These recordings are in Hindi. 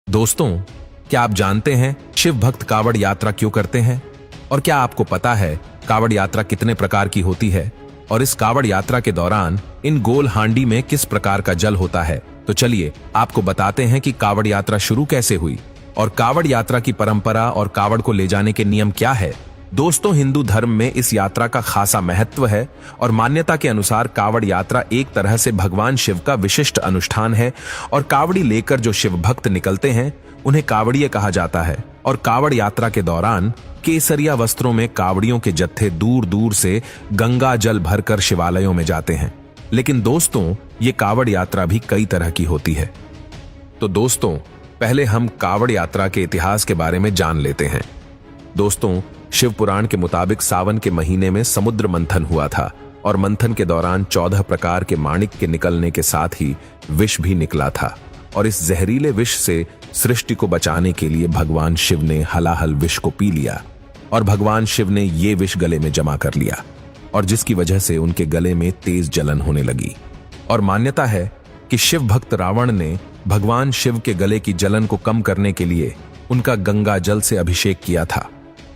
दोस्तों, क्या आप जानते हैं शिव भक्त कावड़ यात्रा क्यों करते हैं? और क्या आपको पता है कावड़ यात्रा कितने प्रकार की होती है और इस कावड़ यात्रा के दौरान इन गोल हांडी में किस प्रकार का जल होता है? तो चलिए आपको बताते हैं कि कावड़ यात्रा शुरू कैसे हुई और कावड़ यात्रा की परंपरा और कावड़ को ले जाने के नियम क्या है। दोस्तों, हिंदू धर्म में इस यात्रा का खासा महत्व है और मान्यता के अनुसार कावड़ यात्रा एक तरह से भगवान शिव का विशिष्ट अनुष्ठान है और कावड़ी लेकर जो शिव भक्त निकलते हैं उन्हें कावड़िये कहा जाता है। और कावड़ यात्रा के दौरान केसरिया वस्त्रों में कावड़ियों के जत्थे दूर दूर से गंगा जल भरकर शिवालयों में जाते हैं। लेकिन दोस्तों, ये कावड़ यात्रा भी कई तरह की होती है। तो दोस्तों, पहले हम कावड़ यात्रा के इतिहास के बारे में जान लेते हैं। दोस्तों, शिव पुराण के मुताबिक सावन के महीने में समुद्र मंथन हुआ था और मंथन के दौरान 14 प्रकार के माणिक के निकलने के साथ ही विष भी निकला था और इस जहरीले विष से सृष्टि को बचाने के लिए भगवान शिव ने हलाहल विष को पी लिया और भगवान शिव ने ये विष गले में जमा कर लिया और जिसकी वजह से उनके गले में तेज जलन होने लगी। और मान्यता है कि शिव भक्त रावण ने भगवान शिव के गले की जलन को कम करने के लिए उनका गंगा जल से अभिषेक किया था।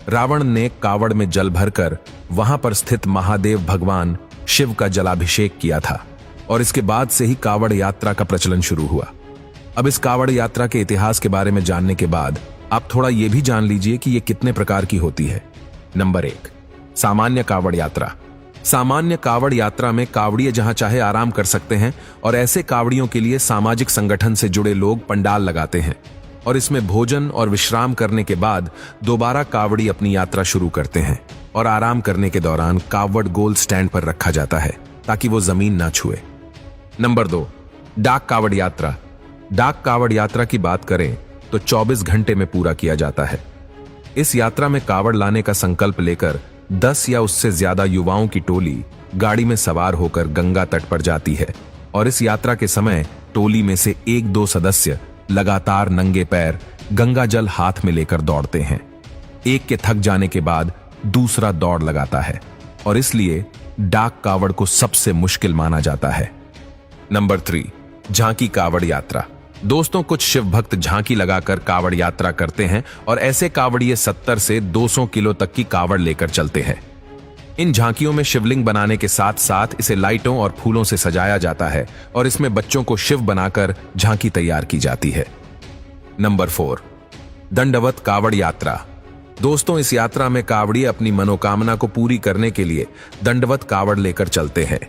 रावण ने कावड़ में जल भरकर वहां पर स्थित महादेव भगवान शिव का जलाभिषेक किया था और इसके बाद से ही कावड़ यात्रा का प्रचलन शुरू हुआ। अब इस कावड़ यात्रा के इतिहास के बारे में जानने के बाद आप थोड़ा यह भी जान लीजिए कि यह कितने प्रकार की होती है। नंबर 1, सामान्य कावड़ यात्रा। सामान्य कावड़ यात्रा में कावड़िये जहां चाहे आराम कर सकते हैं और ऐसे कावड़ियों के लिए सामाजिक संगठन से जुड़े लोग पंडाल लगाते हैं और इसमें भोजन और विश्राम करने के बाद दोबारा कावड़ी अपनी यात्रा शुरू करते हैं और आराम करने के दौरान कावड़ गोल स्टैंड पर रखा जाता है ताकि वो जमीन ना छुए। नंबर 2, डाक कावड़ यात्रा। डाक कावड़ यात्रा की बात करें तो 24 घंटे में पूरा किया जाता है। इस यात्रा में कावड़ लाने का संकल्प लेकर 10 या उससे ज्यादा युवाओं की टोली गाड़ी में सवार होकर गंगा तट पर जाती है और इस यात्रा के समय टोली में से 1-2 सदस्य लगातार नंगे पैर गंगा जल हाथ में लेकर दौड़ते हैं। एक के थक जाने के बाद दूसरा दौड़ लगाता है और इसलिए डाक कावड़ को सबसे मुश्किल माना जाता है। नंबर 3, झांकी कावड़ यात्रा। दोस्तों, कुछ शिव भक्त झांकी लगाकर कावड़ यात्रा करते हैं और ऐसे कावड़िये 70 से 200 किलो तक की कावड़ लेकर चलते हैं। इन झांकियों में शिवलिंग बनाने के साथ साथ इसे लाइटों और फूलों से सजाया जाता है और इसमें बच्चों को शिव बनाकर झांकी तैयार की जाती है। नंबर 4, दंडवत कावड़ यात्रा। दोस्तों, इस यात्रा में कावड़िये अपनी मनोकामना को पूरी करने के लिए दंडवत कावड़ लेकर चलते हैं।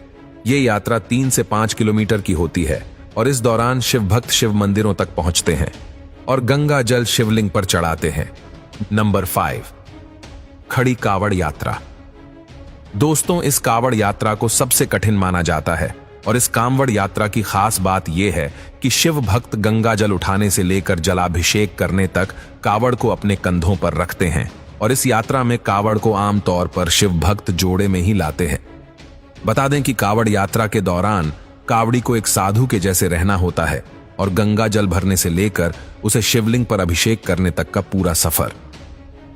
ये यात्रा 3 से 5 किलोमीटर की होती है और इस दौरान शिव भक्त शिव मंदिरों तक पहुंचते हैं और गंगा जल शिवलिंग पर चढ़ाते हैं। नंबर 5, खड़ी कावड़ यात्रा। दोस्तों, इस कावड़ यात्रा को सबसे कठिन माना जाता है और इस कावड़ यात्रा की खास बात यह है कि शिव भक्त गंगा जल उठाने से लेकर जलाभिषेक करने तक कावड़ को अपने कंधों पर रखते हैं और इस यात्रा में कावड़ को आमतौर पर शिव भक्त जोड़े में ही लाते हैं। बता दें कि कावड़ यात्रा के दौरान कावड़ी को एक साधु के जैसे रहना होता है और गंगा जल भरने से लेकर उसे शिवलिंग पर अभिषेक करने तक का पूरा सफर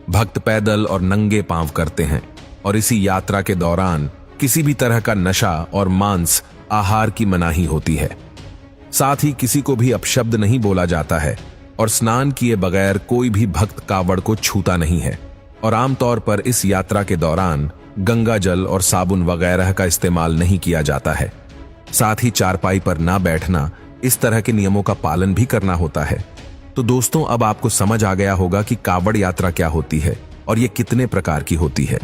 भक्त पैदल और नंगे पांव करते हैं और इसी यात्रा के दौरान किसी भी तरह का नशा और मांस आहार की मनाही होती है। साथ ही किसी को भी अपशब्द नहीं बोला जाता है और स्नान किए बगैर कोई भी भक्त कावड़ को छूता नहीं है और आमतौर पर इस यात्रा के दौरान गंगा जल और साबुन वगैरह का इस्तेमाल नहीं किया जाता है। साथ ही चारपाई पर ना बैठना, इस तरह के नियमों का पालन भी करना होता है। तो दोस्तों, अब आपको समझ आ गया होगा कि कावड़ यात्रा क्या होती है और ये कितने प्रकार की होती है।